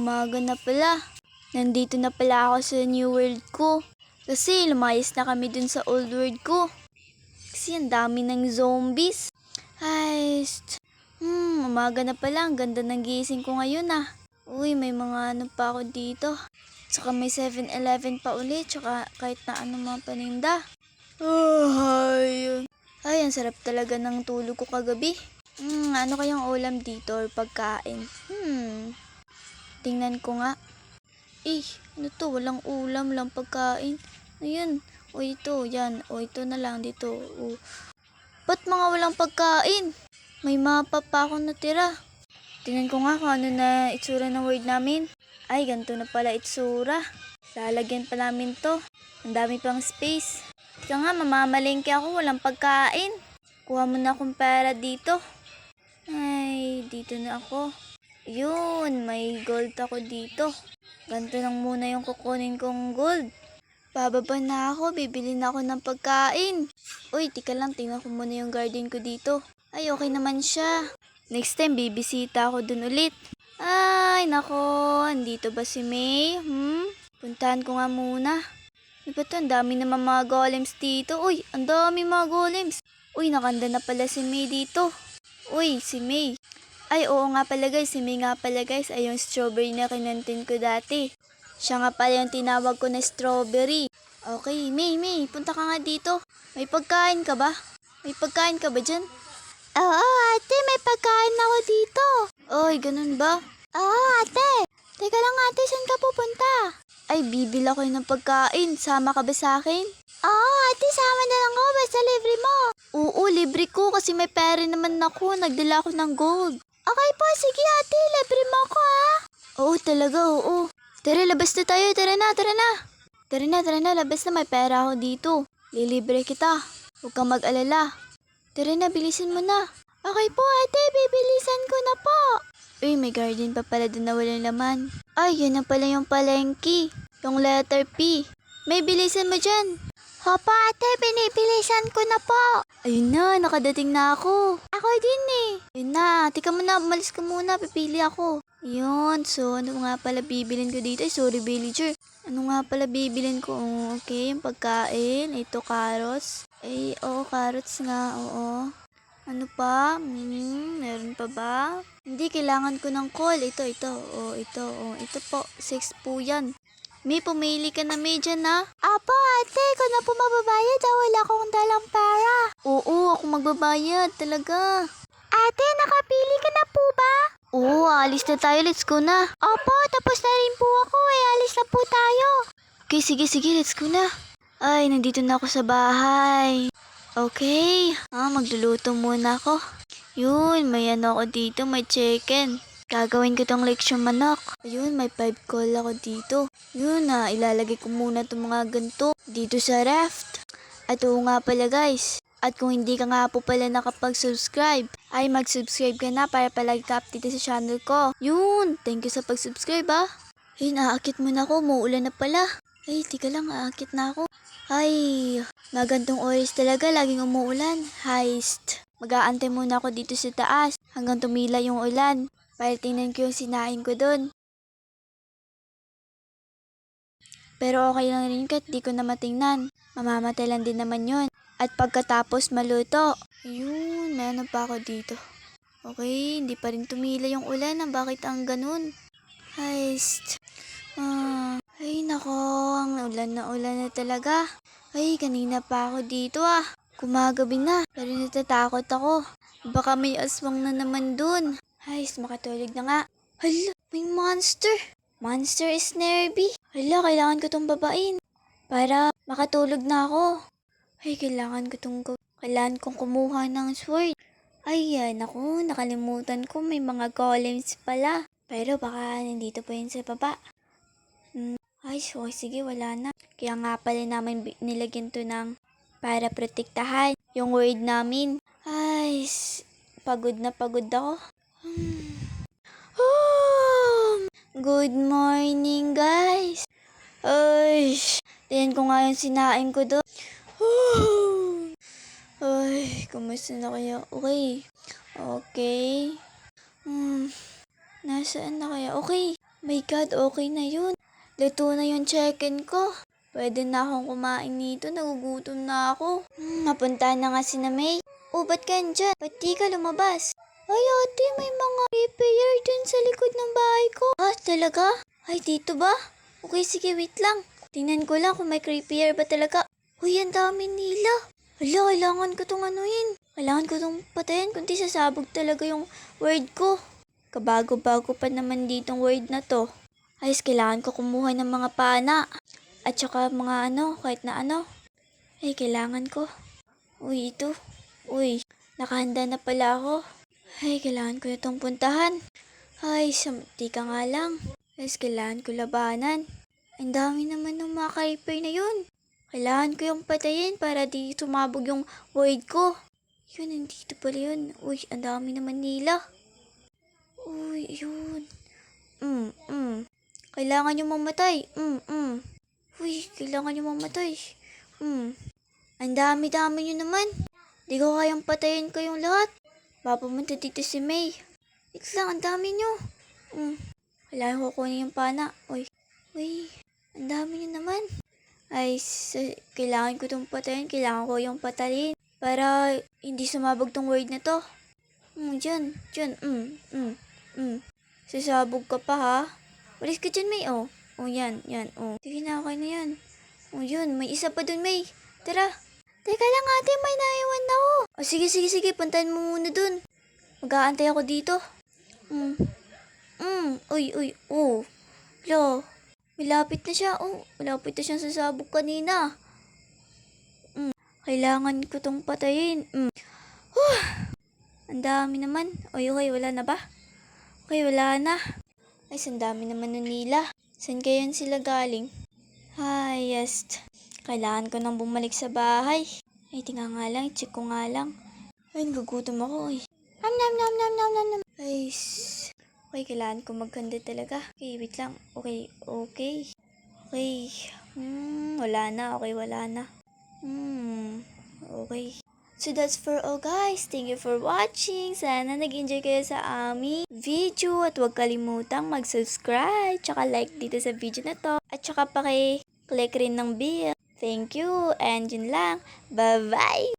umaga na pala. Nandito na pala ako sa new world ko. Kasi lumayas na kami dun sa old world ko. Kasi ang dami ng zombies. Ay, umaga na pala. Ang ganda ng gising ko ngayon ah. Uy, may mga ano pa ako dito. Tsaka may 7-Eleven pa ulit. Tsaka kahit na ano mga paninda. Ay, ang sarap talaga ng tulog ko kagabi. Ano kayang ulam dito or pagkain? Tingnan ko nga. Ano to? Walang ulam, walang pagkain. Ayun. O ito, yan. O ito na lang dito. O. Ba't mga walang pagkain? May mapa pa ako natira. Tingnan ko nga kung ano na itsura ng word namin. Ay, ganito na pala itsura. Lalagyan pa namin to. Ang dami pang space. Tika nga, mamamalengke ako. Walang pagkain. Kuha mo na akong pera dito. Ay, dito na ako. Yun, may gold ako dito. Ganito lang muna yung kukunin kong gold. Bababa na ako, bibili na ako ng pagkain. Uy, tika lang, tingnan ko muna yung garden ko dito. Ay, okay naman siya. Next time, bibisita ako dun ulit. Ay, nako, andito ba si May? Puntahan ko nga muna. Ano ba ito? Ang dami naman mga golems dito. Uy, ang dami mga golems. Uy, nakanda na pala si May dito. Uy, si May. Ay, oo nga pala guys. Si May nga pala guys ay yung strawberry na kinantin ko dati. Siya nga pala yung tinawag ko na strawberry. Okay, May, punta ka nga dito. May pagkain ka ba? May pagkain ka ba dyan? Oo, ate, may pagkain ako dito. Oy, ganun ba? Oo, ate. Teka lang ate, saan ka pupunta? Ay, bibila ko ng pagkain. Sama ka ba sa akin? Oo, ate, sama na lang ako. Basta libre mo. Oo, libre ko kasi may pera naman ako. Nagdala ako ng gold. Okay po, sige ate. Libre mo ako ha. Oo, talaga, oo. Tara, labas na tayo. Tara na. Tara na. Labas na. May pera ako dito. Lilibre kita. Huwag kang mag-alala. Tara na, bilisan mo na. Okay po ate, bibilisan ko na po. Uy, may garden pa pala doon na walang laman. Ay, yan na pala yung palengke. Yung letter P. May bilisan mo dyan. Hopa ate, binibilisan ko na po. Ayun na, nakadating na ako. Ako din eh. Ayun na, tika mo na, umalis ka muna, pipili ako. Yun, so ano nga pala bibilin ko dito? Ay, sorry villager. Ano nga pala bibilin ko? Okay, yung pagkain. Ito, carrots. Ay, oo, carrots nga, oo. Ano pa? Meron pa ba? Hindi, kailangan ko ng call. Ito. Ito po, 6 po yan. May pumili ka na May dyan ha? Apo ate, ikaw na po mababayad ha? Wala akong dalang pera. Oo, ako magbabayad talaga. Ate, nakapili ka na po ba? Oo, alis na tayo. Let's go na. Opo, tapos na rin po ako eh. Alis na po tayo. Okay, sige. Let's go na. Ay, nandito na ako sa bahay. Okay. Magluluto muna ako. Yun, may ano ako dito. May chicken. Gagawin ko tong lechon manok. Ayun, may 5 call ako dito. Yun ilalagay ko muna itong mga ganito dito sa raft. At oo nga pala guys. At kung hindi ka nga po pala nakapag-subscribe, ay mag-subscribe ka na para palagi ka update sa channel ko. Yun, thank you sa pag-subscribe ha. Ay, naakit mo na ako, muulan na pala. Ay, tika lang, aakit na ako. Ay, magandang oras talaga, laging umuulan. Heist. Mag-aantay muna ako dito sa taas hanggang tumila yung ulan. Para tingnan ko yung sinain ko dun. Pero okay lang rin kahit di ko na matingnan. Mamamatay lang din naman yun. At pagkatapos maluto. Ayun, may ano pa ako dito. Okay, hindi pa rin tumila yung ulan. Bakit ang ganun? Heist. Ay nako, ang ulan na talaga. Ay, kanina pa ako dito Gumagabi na, pero natatakot ako. Baka may aswang na naman dun. Ay, makatulog na nga. Hala, may monster. Monster is nervy. Hala, kailangan ko tong babain. Para makatulog na ako. Ay, kailangan kong kumuha ng sword. Ay, naku, nakalimutan ko. May mga golems pala. Pero baka nandito pa yun sa baba. Ay, so, sige, wala na. Kaya nga pala namin nilagyan to ng para protektahan yung word namin. Ay, pagod na pagod ako. Good morning, guys. Ay, tingnan ko nga yung sinain ko doon. Ay, kumusta na kaya? Okay. Nasaan na kaya? Okay, My God, okay na yun. Luto na yung chicken ko. Pwede na akong kumain nito, nagugutom na ako. Napuntahan na nga si na May. Oh, ba't ka dyan? Ba't di ka lumabas? Ay, ate, may mga repair dun sa likod ng bahay ko. Ah, talaga? Ay, dito ba? Okay, sige, wait lang. Tingnan ko lang kung may repair ba talaga. Uy, ang dami nila. Hala, kailangan ko tong anuhin. Kailangan ko tong patayin, kundi sasabog talaga yung word ko. Kabago-bago pa naman ditong word na to. Ayos, kailangan ko kumuha ng mga pana. At saka mga kahit na ano. Ay, kailangan ko. Uy, ito. Uy, nakahanda na pala ako. Ay, kailangan ko na itong puntahan. Ay, tika nga lang. Ayos, kailangan ko labanan. Ang dami naman ng mga ka-repair na yun. Kailangan ko yung patayin para di sumabog yung word ko. Yun, nandito pala yun. Uy, ang dami naman nila. Uy, yun. Kailangan yung mamatay. Uy, kailangan yung mamatay. Ang dami-dami nyo naman. Di ko kayang patayin kayong lahat. Papamunta dito si May. Wait lang, ang dami nyo. Kailangan ko kunin yung pana. Uy, ang dami nyo naman. Ay, kailangan ko itong patayin. Kailangan ko yung patayin. Para hindi sumabog tong word na to. Dyan. Sasabog ka pa ha. Walis ka dyan, May. Oh, yan. Oh, sige na, okay na yan. Oh, yun. May isa pa dun, May. Tara. Teka lang, ate. May naiwan na ako. Oh, sige. Puntahan mo muna dun. Mag-aantay ako dito. Uy. Oh. Hello. Malapit na siya. Oh, malapit na siyang sasabog kanina. Kailangan ko tong patayin. Ang dami naman. Okay, wala na ba? Okay, wala na. Ay, ang dami naman nun nila. Saan kaya sila galing? Ay, yes. Kailangan ko nang bumalik sa bahay. Ay, tingnan nga lang. Check ko nga lang. Ay, nagugutom ako eh. Nam. Ay, okay, kailangan ko maghanda talaga. Okay, wait lang. Okay. Wala na. Okay, wala na. Okay. So that's for all guys. Thank you for watching. Sana nag-enjoy kayo sa aming video. At huwag kalimutang mag-subscribe. Tsaka like dito sa video na to. At tsaka paki-click rin ng bell. Thank you. And yun lang. Bye-bye.